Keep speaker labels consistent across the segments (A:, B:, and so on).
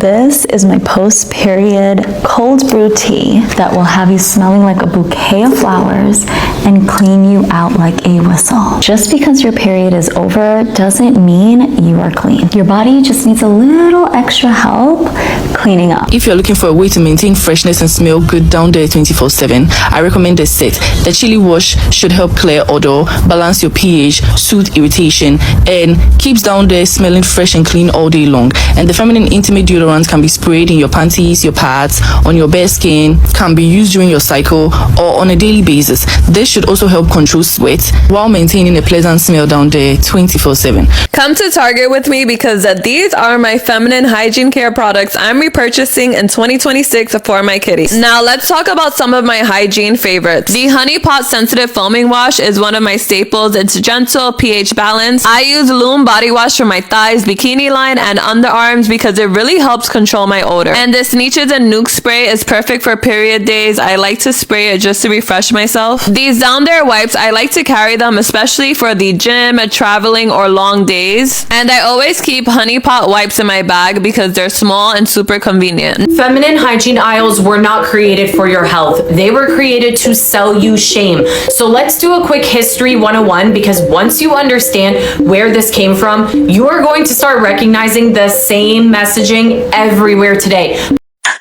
A: This is my post-period cold brew tea that will have you smelling like a bouquet of flowers and clean you out like a whistle. Just because your period is over doesn't mean you are clean. Your body just needs a little extra help cleaning up.
B: If you're looking for a way to maintain freshness and smell good down there 24/7, I recommend this set. The chili wash should help clear odor, balance your pH, soothe irritation, and keeps down there smelling fresh and clean all day long. And the feminine intimate deodorant can be sprayed in your panties, your pads, on your bare skin, can be used during your cycle or on a daily basis. This should also help control sweat while maintaining a pleasant smell down there 24/7.
C: Come to Target with me because these are my feminine hygiene care products I'm repurchasing in 2026 for my kitties. Now let's talk about some of my hygiene favorites. The Honey Pot Sensitive Foaming Wash is one of my staples. It's gentle, pH balanced. I use Loom body wash for my thighs, bikini line, and underarms because it really helps control my odor. And this Niches and Nuke spray is perfect for period days. I like to spray it just to refresh myself. These down there wipes, I like to carry them especially for the gym, traveling, or long days. And I always keep Honey Pot wipes in my bag because they're small and super convenient.
D: Feminine hygiene aisles were not created for your health. They were created to sell you shame. So let's do a quick history 101 because once you understand where this came from, you are going to start recognizing the same messaging everywhere today.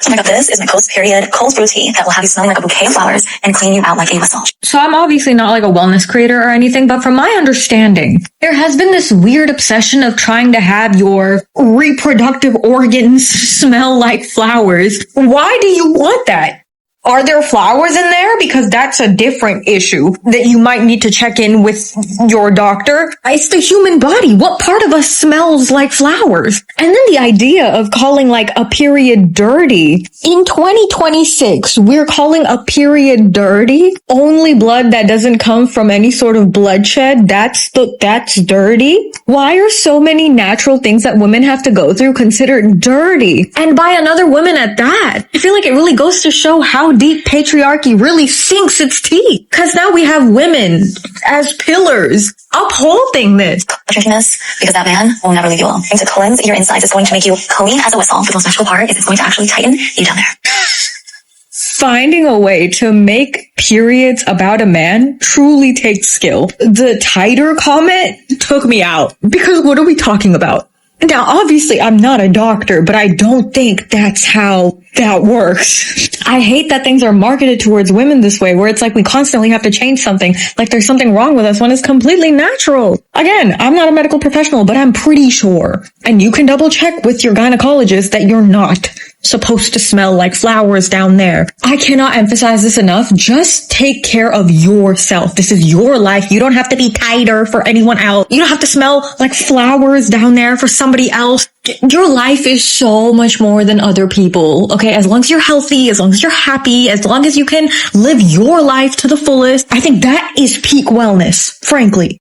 A: Oh my god, this is my post-period cold brew tea that will have you smelling like a bouquet of flowers and clean you out like a whistle.
E: So I'm obviously not like a wellness creator or anything, but from my understanding, there has been this weird obsession of trying to have your reproductive organs smell like flowers. Why do you want that? Are there flowers in there? Because that's a different issue that you might need to check in with your doctor. It's the human body. What part of us smells like flowers? And then the idea of calling like a period dirty. In 2026, we're calling a period dirty. Only blood that doesn't come from any sort of bloodshed. That's dirty. Why are so many natural things that women have to go through considered dirty? And by another woman at that. I feel like it really goes to show how deep patriarchy really sinks its teeth. Because now we have women as pillars upholding this.
A: Drinkiness, because that man will never leave you alone. And to cleanse your insides is going to make you clean as a whistle. The most magical part is it's going to actually tighten you down there.
E: Finding a way to make periods about a man truly takes skill. The tighter comment took me out. Because what are we talking about? Now, obviously, I'm not a doctor, but I don't think that's how that works. I hate that things are marketed towards women this way, where it's like we constantly have to change something, like there's something wrong with us when it's completely natural. Again, I'm not a medical professional, but I'm pretty sure. And you can double check with your gynecologist that you're not supposed to smell like flowers down there. I cannot emphasize this enough. Just take care of yourself. This is your life. You don't have to be tighter for anyone else. You don't have to smell like flowers down there for somebody else. Your life is so much more than other people. Okay, as long as you're healthy, as long as you're happy, as long as you can live your life to the fullest, I think that is peak wellness, frankly.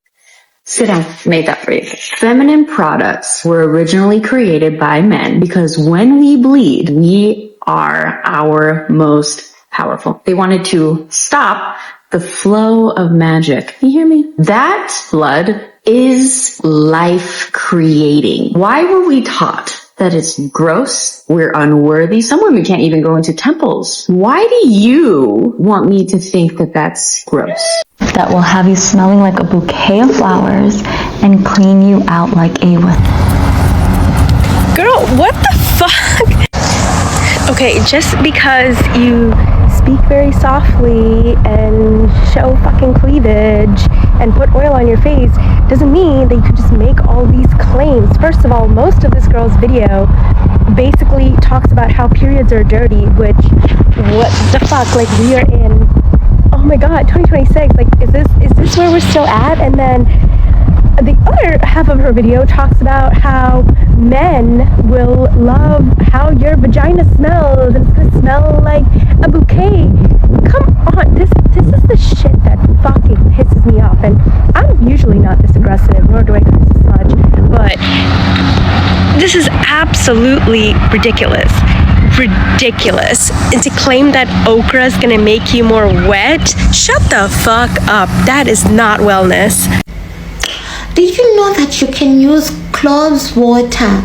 F: Sit down. Made that for you. Feminine products were originally created by men because when we bleed, we are our most powerful. They wanted to stop the flow of magic. You hear me? That blood is life creating. Why were we taught that it's gross, we're unworthy? Some women can't even go into temples. Why do you want me to think that that's gross?
A: That will have you smelling like a bouquet of flowers and clean you out like a whistle.
G: Girl, what the fuck? Okay, just because you speak very softly and show fucking cleavage and put oil on your face doesn't mean that you could just make all these claims. First of all, most of this girl's video basically talks about how periods are dirty, which, what the fuck, like we are in, oh my god, 2026, like is this where we're still at? And then the other half of her video talks about how men will love how your vagina smells and it's gonna smell like a bouquet. Come on, this is the shit that fucking pisses me off, and I'm usually not this aggressive, nor do I curse this much, but this is absolutely ridiculous. And to claim that okra is gonna make you more wet, shut the fuck up. That is not wellness.
H: Did you know that you can use cloves water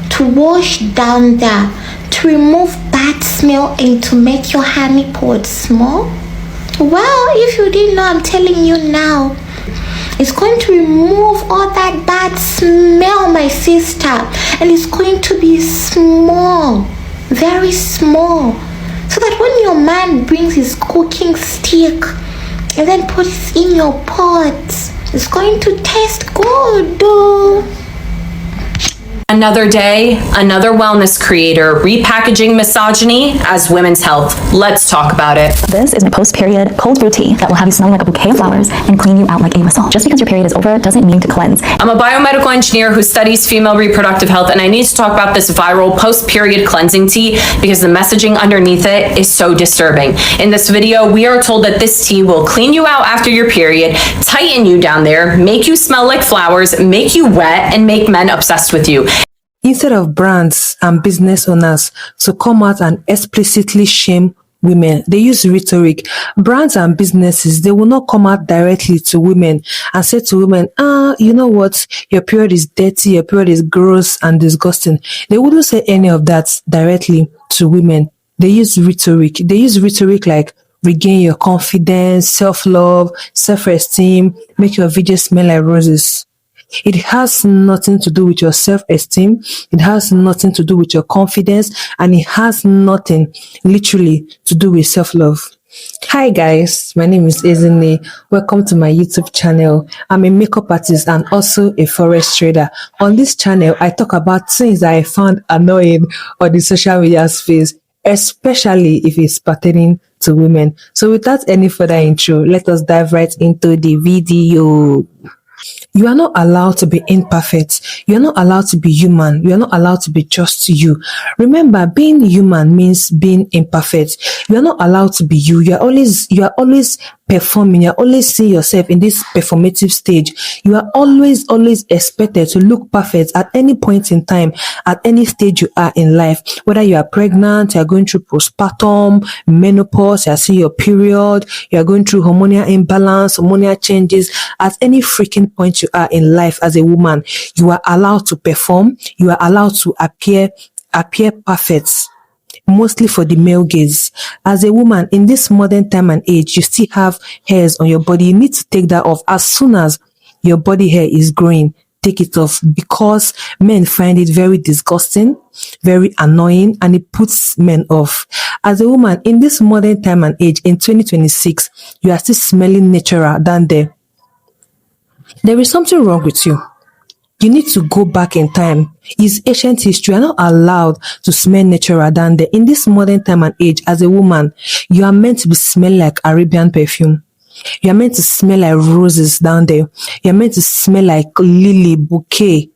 H: to to wash down there, to remove bad smell and to make your honey pot small? Well, if you didn't know, I'm telling you now. It's going to remove all that bad smell, my sister, and it's going to be small, very small, so that when your man brings his cooking stick and then puts it in your pot, it's going to taste good.
D: Another day, another wellness creator repackaging misogyny as women's health. Let's talk about it.
A: This is my post-period cold brew tea that will have you smelling like a bouquet of flowers and clean you out like a whistle. Just because your period is over doesn't mean to cleanse.
D: I'm a biomedical engineer who studies female reproductive health, and I need to talk about this viral post-period cleansing tea because the messaging underneath it is so disturbing. In this video, we are told that this tea will clean you out after your period, tighten you down there, make you smell like flowers, make you wet, and make men obsessed with you.
I: Instead of brands and business owners to come out and explicitly shame women, they use rhetoric. Brands and businesses, they will not come out directly to women and say to women, you know what, your period is dirty, your period is gross and disgusting. They wouldn't say any of that directly to women. They use rhetoric. They use rhetoric like regain your confidence, self-love, self-esteem, make your VJ smell like roses. It has nothing to do with your self-esteem. It has nothing to do with your confidence, and it has nothing literally to do with self-love. Hi guys, my name is Ezine. Welcome to my YouTube channel. I'm a makeup artist and also a forest trader. On this channel, I talk about things that I found annoying on the social media space, especially if it's pertaining to women. So without any further intro, let us dive right into the video. You are not allowed to be imperfect. You are not allowed to be human. You are not allowed to be just you. Remember, being human means being imperfect. You are not allowed to be you. You are always performing. You are always seeing yourself in this performative stage. You are always expected to look perfect at any point in time, at any stage you are in life. Whether you are pregnant, you are going through postpartum, menopause, you are seeing your period, you are going through hormonal imbalance, hormonal changes. At any freaking point you are in life as a woman, you are allowed to perform. You are allowed to appear perfect. Mostly for the male gaze. As a woman in this modern time and age, you still have hairs on your body. You need to take that off as soon as your body hair is growing. Take it off, because men find it very disgusting, very annoying, and it puts men off. As a woman in this modern time and age in 2026, you are still smelling natural than there. There is something wrong with you. You need to go back in time. It's ancient history. You are not allowed to smell natural than there. In this modern time and age, as a woman, you are meant to be smelling like Arabian perfume. You are meant to smell like roses down there. You are meant to smell like lily bouquet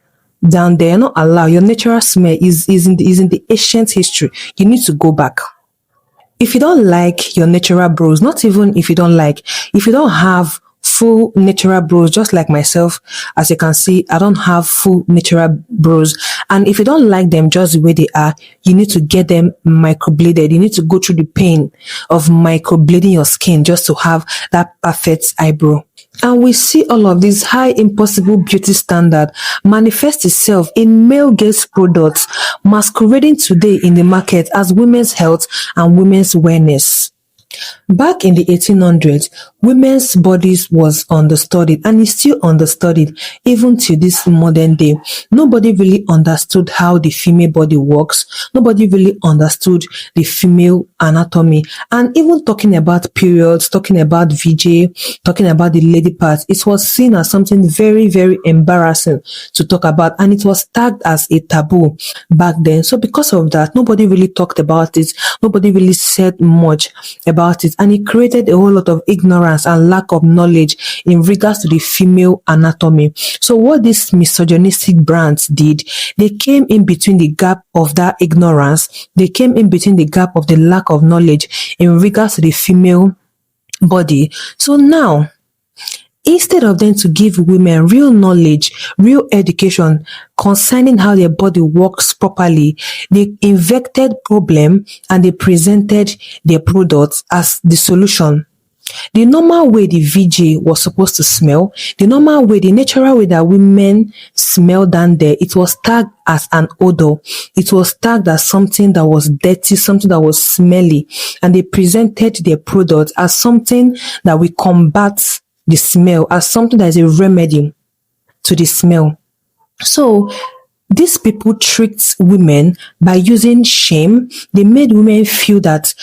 I: down there. You're not allowed. Your natural smell is in the ancient history. You need to go back. If you don't like your natural brows, not even if you don't have full natural brows, just like myself, as you can see, I don't have full natural brows. And if you don't like them just the way they are, you need to get them microbladed. You need to go through the pain of microblading your skin just to have that perfect eyebrow. And we see all of this high impossible beauty standard manifest itself in male gaze products masquerading today in the market as women's health and women's wellness. Back in the 1800s, women's bodies was understudied, and is still understudied even to this modern day. Nobody really understood how the female body works. Nobody really understood the female anatomy. And even talking about periods, talking about VJ, talking about the lady part, it was seen as something very, very embarrassing to talk about, and it was tagged as a taboo back then. So because of that, nobody really talked about it. Nobody really said much about it, and it created a whole lot of ignorance and lack of knowledge in regards to the female anatomy. So what these misogynistic brands did, they came in between the gap of that ignorance. They came in between the gap of the lack of knowledge in regards to the female body. So now, instead of them to give women real knowledge, real education concerning how their body works properly, they invented problem and they presented their products as the solution. The normal way the VJ was supposed to smell, the normal way, the natural way that women smell down there, it was tagged as an odor. It was tagged as something that was dirty, something that was smelly. And they presented their product as something that will combat the smell, as something that is a remedy to the smell. So these people tricked women by using shame. They made women feel that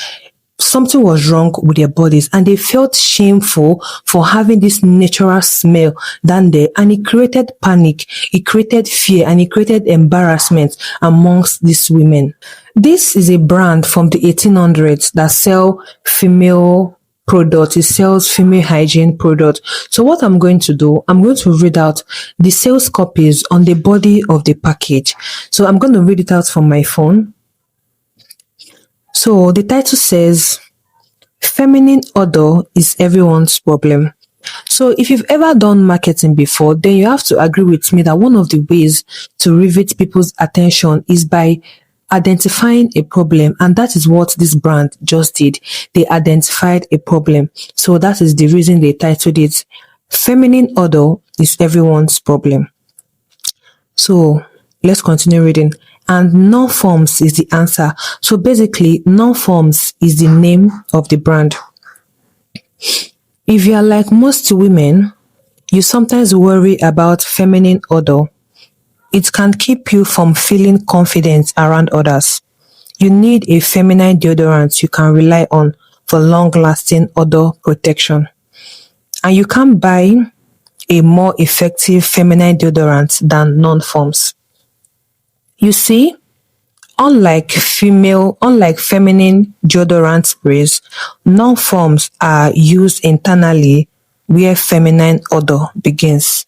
I: something was wrong with their bodies and they felt shameful for having this natural smell down there, and it created panic, it created fear, and it created embarrassment amongst these women. This is a brand from the 1800s that sell female product. It sells female hygiene product. So what I'm going to do, I'm going to read out the sales copies on the body of the package. So I'm going to read it out from my phone. So the title says, feminine odor is everyone's problem. So if you've ever done marketing before, then you have to agree with me that one of the ways to rivet people's attention is by identifying a problem. And that is what this brand just did. They identified a problem. So that is the reason they titled it, feminine odor is everyone's problem. So let's continue reading. And non-forms is the answer. So basically, non-forms is the name of the brand. If you are like most women, you sometimes worry about feminine odor. It can keep you from feeling confident around others. You need a feminine deodorant you can rely on for long-lasting odor protection. And you can't buy a more effective feminine deodorant than non-forms. You see, unlike feminine deodorant sprays, non-forms are used internally where feminine odor begins.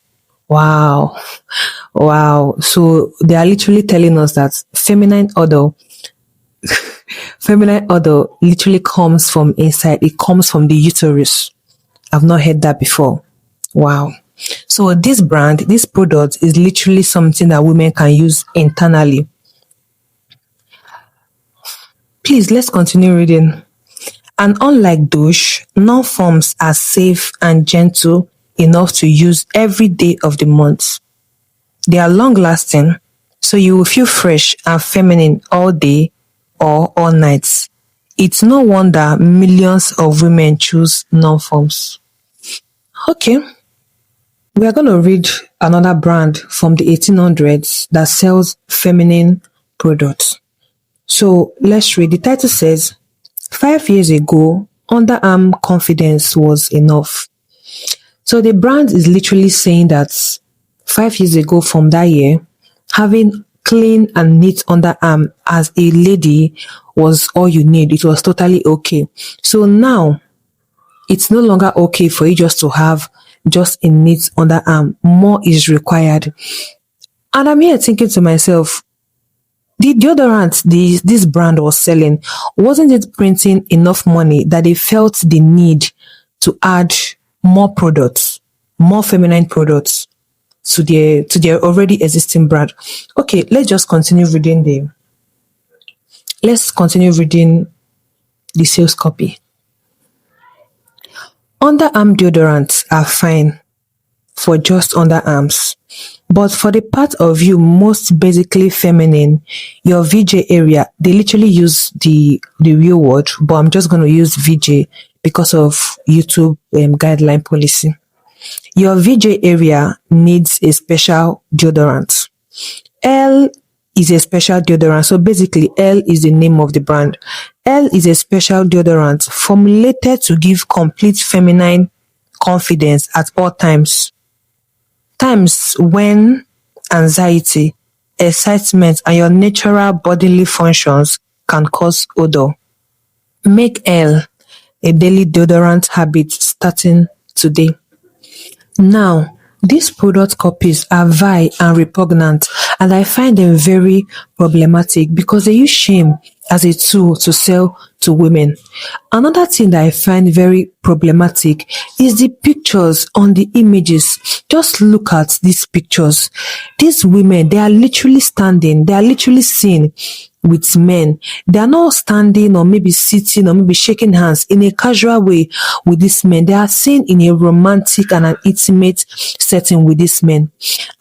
I: Wow. Wow. So they are literally telling us that feminine odor literally comes from inside. It comes from the uterus. I've not heard that before. Wow. So this brand, this product is literally something that women can use internally. Please, let's continue reading. And unlike douche, non-forms are safe and gentle enough to use every day of the month. They are long-lasting, so you will feel fresh and feminine all day or all night. It's no wonder millions of women choose non-forms. Okay. We are going to read another brand from the 1800s that sells feminine products. So let's read. The title says, 5 years ago, underarm confidence was enough. So the brand is literally saying that 5 years ago from that year, having clean and neat underarm as a lady was all you need. It was totally okay. So now, it's no longer okay for you just to have just a neat underarm. More is required. And I'm here thinking to myself, the deodorant this brand was selling, wasn't it printing enough money that they felt the need to add more products, more feminine products to their already existing brand? Okay, let's just continue reading the sales copy. Underarm deodorants are fine for just underarms, but for the part of you most basically feminine, your VJ area, they literally use the real word, but I'm just going to use VJ because of YouTube guideline policy. Your VJ area needs a special deodorant. L is a special deodorant. So basically, L is the name of the brand. L is a special deodorant formulated to give complete feminine confidence at all times. Times when anxiety, excitement, and your natural bodily functions can cause odor. Make L a daily deodorant habit starting today. Now, these product copies are vile and repugnant, and I find them very problematic because they use shame as a tool to sell to women. Another thing that I find very problematic is the pictures on the images. Just look at these pictures. These women, they are literally standing, they are literally seen with men. They are not standing or maybe sitting or maybe shaking hands in a casual way with these men. They are seen in a romantic and an intimate setting with these men.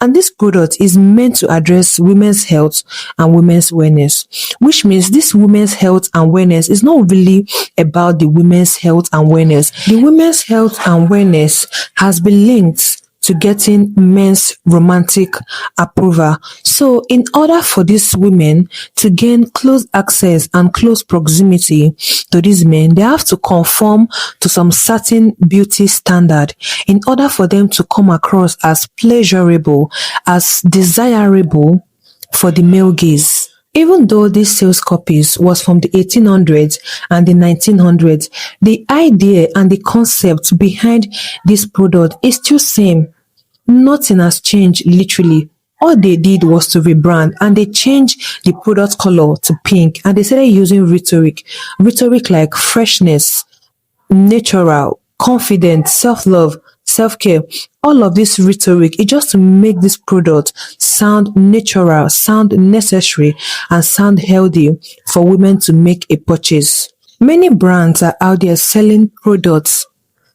I: And this product is meant to address women's health and women's wellness, which means this women's health and wellness is not really about the women's health and wellness. The women's health and wellness has been linked to getting men's romantic approval. So in order for these women to gain close access and close proximity to these men, they have to conform to some certain beauty standard in order for them to come across as pleasurable, as desirable for the male gaze. Even though this sales copies was from the 1800s and the 1900s, the idea and the concept behind this product is still same. Nothing has changed literally. All they did was to rebrand and they changed the product color to pink and they started using rhetoric like freshness, natural, confident, self-love, self-care. All of this rhetoric is just to make this product sound natural, sound necessary, and sound healthy for women to make a purchase. Many brands are out there selling products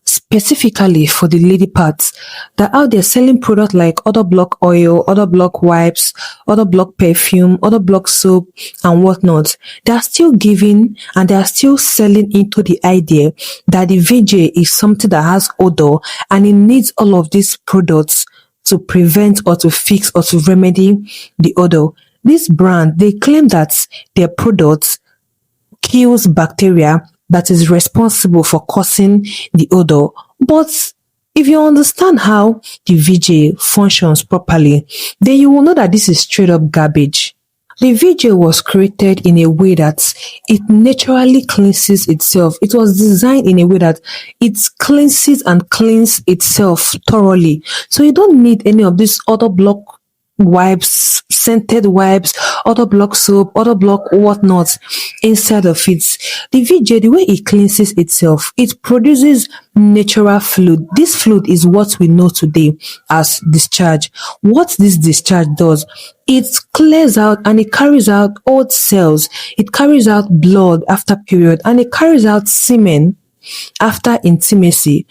I: specifically for the lady parts. They're out there selling products like Odor Block oil, Odor Block wipes, Odor Block perfume, Odor Block soap, and whatnot. They are still giving and they are still selling into the idea that the VJ is something that has odor and it needs all of these products to prevent or to fix or to remedy the odor. This brand, they claim that their products kills bacteria that is responsible for causing the odor. But if you understand how the VJ functions properly, then you will know that this is straight up garbage. The VJ was created in a way that it naturally cleanses itself. It was designed in a way that it cleanses and cleans itself thoroughly. So you don't need any of this Odor Block wipes, scented wipes, Odor Block soap, Odor Block whatnot inside of it. The VJ, the way it cleanses itself, it produces natural fluid. This fluid is what we know today as discharge. What this discharge does, it clears out and it carries out old cells. It carries out blood after period and it carries out semen after intimacy.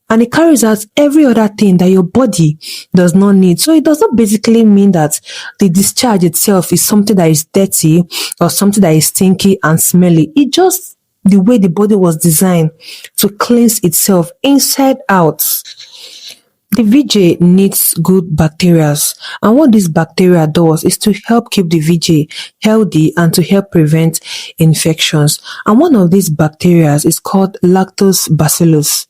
I: And it carries out every other thing that your body does not need. So it does not basically mean that the discharge itself is something that is dirty or something that is stinky and smelly. It just the way the body was designed to cleanse itself inside out. The VJ needs good bacteria, and what this bacteria does is to help keep the VJ healthy and to help prevent infections. And one of these bacteria is called lactobacillus.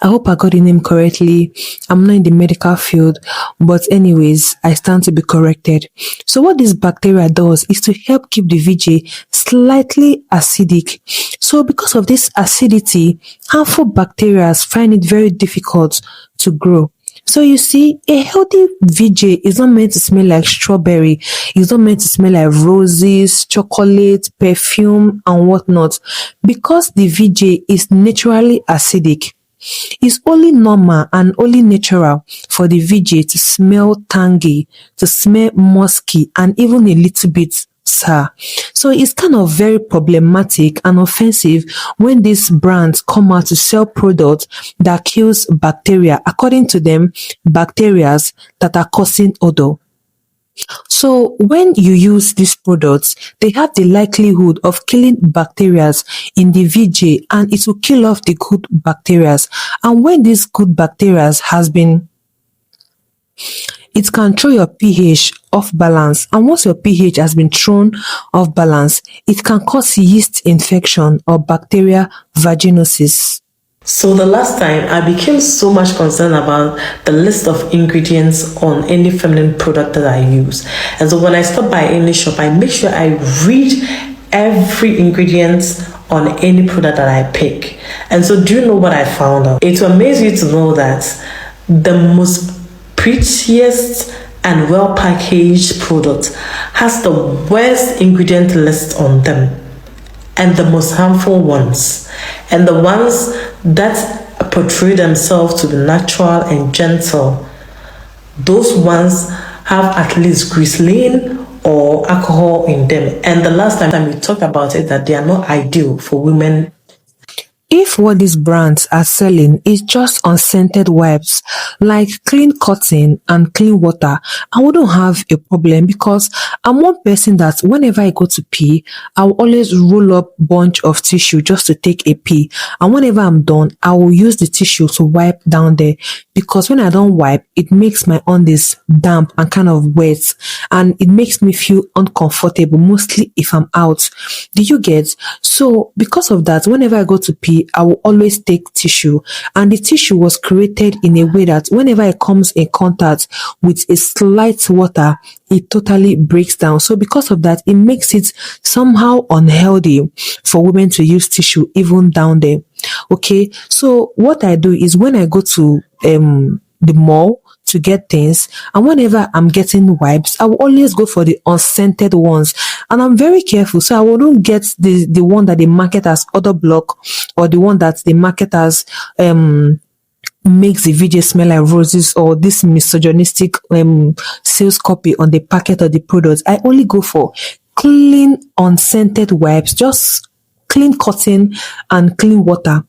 I: I hope I got the name correctly. I'm not in the medical field, but anyways, I stand to be corrected. So what this bacteria does is to help keep the VJ slightly acidic. So because of this acidity, harmful bacteria find it very difficult to grow. So you see, a healthy VJ is not meant to smell like strawberry. It's not meant to smell like roses, chocolate, perfume, and whatnot. Because the VJ is naturally acidic, it's only normal and only natural for the VJ to smell tangy, to smell musky, and even a little bit sour. So it's kind of very problematic and offensive when these brands come out to sell products that kills bacteria, according to them, bacteria that are causing odor. So when you use these products, they have the likelihood of killing bacteria in the VJ and it will kill off the good bacteria. And when these good bacteria has been, it can throw your pH off balance. And once your pH has been thrown off balance, it can cause yeast infection or bacterial vaginosis.
J: So the last time I became so much concerned about the list of ingredients on any feminine product that I use. And so when I stop by any shop, I make sure I read every ingredient on any product that I pick. And so do you know what I found out? It will amaze you to know that the most prettiest and well packaged product has the worst ingredient list on them and the most harmful ones, and the ones that portray themselves to be natural and gentle, those ones have at least glycerin or alcohol in them. And the last time we talked about it, that they are not ideal for women.
I: If what these brands are selling is just unscented wipes like clean cotton and clean water, I wouldn't have a problem because I'm one person that whenever I go to pee, I will always roll up bunch of tissue just to take a pee. And whenever I'm done, I will use the tissue to wipe down there because when I don't wipe, it makes my undies damp and kind of wet and it makes me feel uncomfortable, mostly if I'm out. Do you get? So because of that, whenever I go to pee, I will always take tissue, and the tissue was created in a way that whenever it comes in contact with a slight water, it totally breaks down. So because of that, it makes it somehow unhealthy for women to use tissue even down there. Okay, so what I do is when I go to the mall to get things, and whenever I'm getting wipes, I will always go for the unscented ones, and I'm very careful so I wouldn't get the one that they market as odor block or the one that they market as makes the video smell like roses or this misogynistic sales copy on the packet of the products. I only go for clean unscented wipes, just clean cotton and clean water.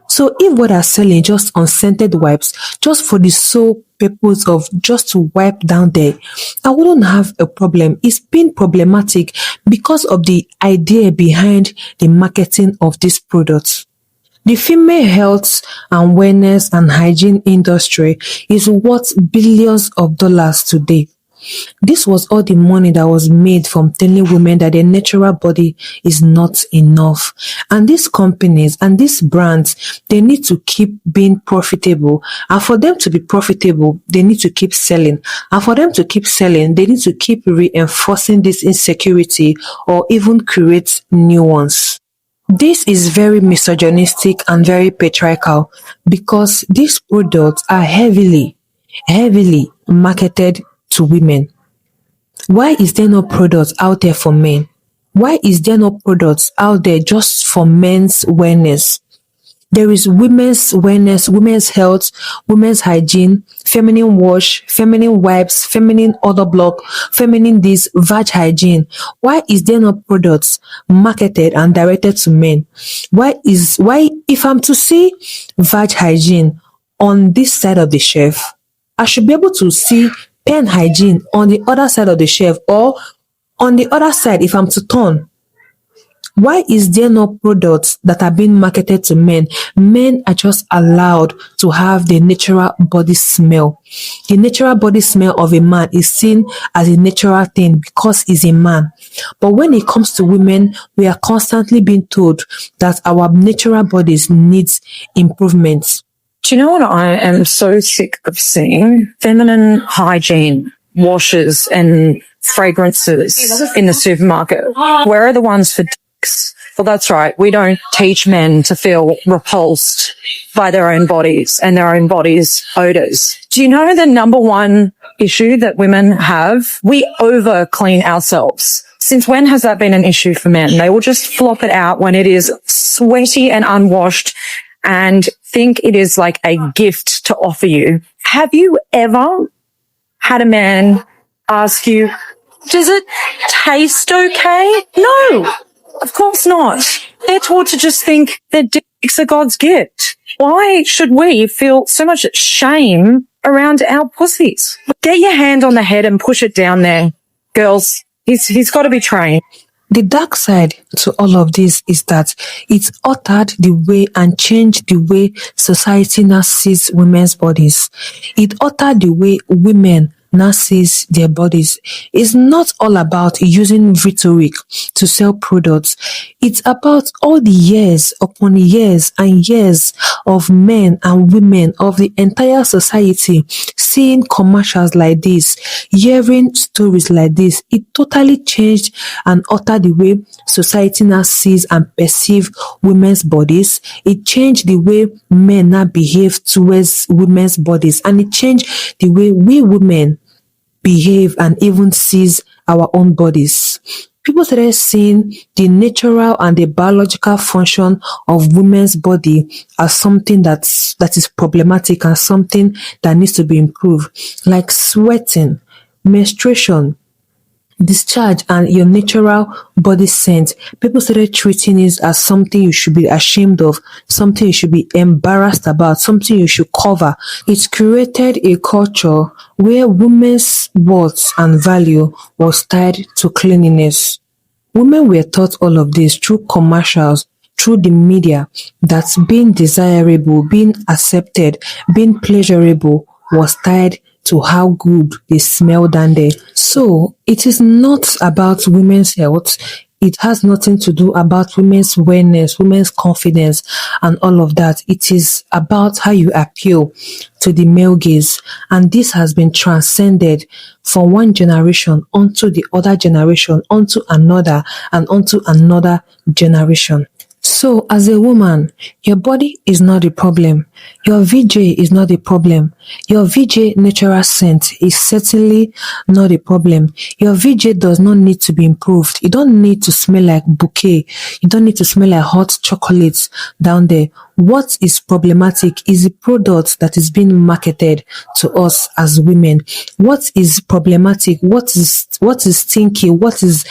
I: So if what are selling just unscented wipes, just for the sole purpose of just to wipe down there, I wouldn't have a problem. It's been problematic because of the idea behind the marketing of these products. The female health and wellness and hygiene industry is worth billions of dollars today. This was all the money that was made from telling women that their natural body is not enough. And these companies and these brands, they need to keep being profitable. And for them to be profitable, they need to keep selling. And for them to keep selling, they need to keep reinforcing this insecurity or even create new ones. This is very misogynistic and very patriarchal because these products are heavily marketed to women. Why is there no products out there for men? Why is there no products out there just for men's wellness? There is women's wellness, women's health, women's hygiene, feminine wash, feminine wipes, feminine odor block, feminine this, vag hygiene. Why is there no products marketed and directed to men? Why if I'm to see vag hygiene on this side of the shelf, I should be able to see pen hygiene on the other side of the shelf, or on the other side if I'm to turn. Why is there no products that are being marketed to men? Men are just allowed to have the natural body smell. The natural body smell of a man is seen as a natural thing because he's a man. But when it comes to women, we are constantly being told that our natural bodies needs improvements.
K: Do you know what I am so sick of seeing? Feminine hygiene washes and fragrances in the supermarket. Where are the ones for dicks? Well, that's right. We don't teach men to feel repulsed by their own bodies and their own bodies' odors. Do you know the number one issue that women have? We over clean ourselves. Since when has that been an issue for men? They will just flop it out when it is sweaty and unwashed and think it is like a gift to offer you. Have you ever had a man ask you, does it taste okay? No, of course not. They're taught to just think that dicks are God's gift. Why should we feel so much shame around our pussies? Get your hand on the head and push it down there. Girls, he's got to be trained.
I: The dark side to all of this is that it's altered the way and changed the way society now sees women's bodies. It altered the way women now sees their bodies. It's not all about using rhetoric to sell products. It's about all the years upon years and years of men and women of the entire society seeing commercials like this, hearing stories like this. It totally changed and altered the way society now sees and perceive women's bodies. It changed the way men now behave towards women's bodies, and it changed the way we women behave and even sees our own bodies. People started seeing the natural and the biological function of women's body as something that is problematic and something that needs to be improved, like sweating, menstruation, discharge and your natural body scent, people started treating it as something you should be ashamed of, something you should be embarrassed about, something you should cover. It created a culture where women's worth and value was tied to cleanliness. Women were taught all of this through commercials, through the media, that being desirable, being accepted, being pleasurable was tied to how good they smell down there. So it is not about women's health. It has nothing to do about women's wellness, women's confidence, and all of that. It is about how you appeal to the male gaze. And this has been transcended from one generation onto the other generation, onto another, and onto another generation. So, as a woman, your body is not a problem. Your VJ is not a problem. Your VJ natural scent is certainly not a problem. Your VJ does not need to be improved. You don't need to smell like bouquet. You don't need to smell like hot chocolates down there. What is problematic is the product that is being marketed to us as women. What is problematic? What is stinky? What is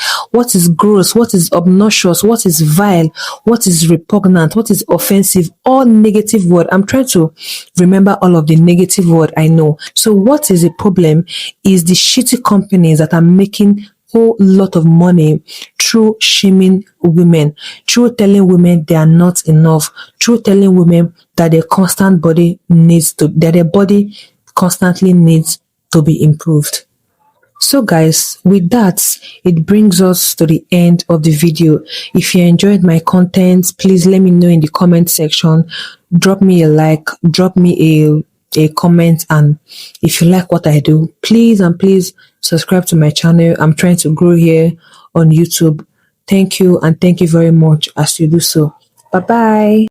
I: gross? What is obnoxious? What is vile? What is repugnant? What is offensive? All negative word. I'm trying to remember all of the negative word I know. So what is the problem is the shitty companies that are making whole lot of money through shaming women, through telling women they are not enough, through telling women that their body constantly needs to be improved. So guys, with that, it brings us to the end of the video. If you enjoyed my content, please let me know in the comment section. Drop me a like, drop me a comment, and if you like what I do, please subscribe to my channel. I'm trying to grow here on YouTube. Thank you, and thank you very much as you do so. Bye bye.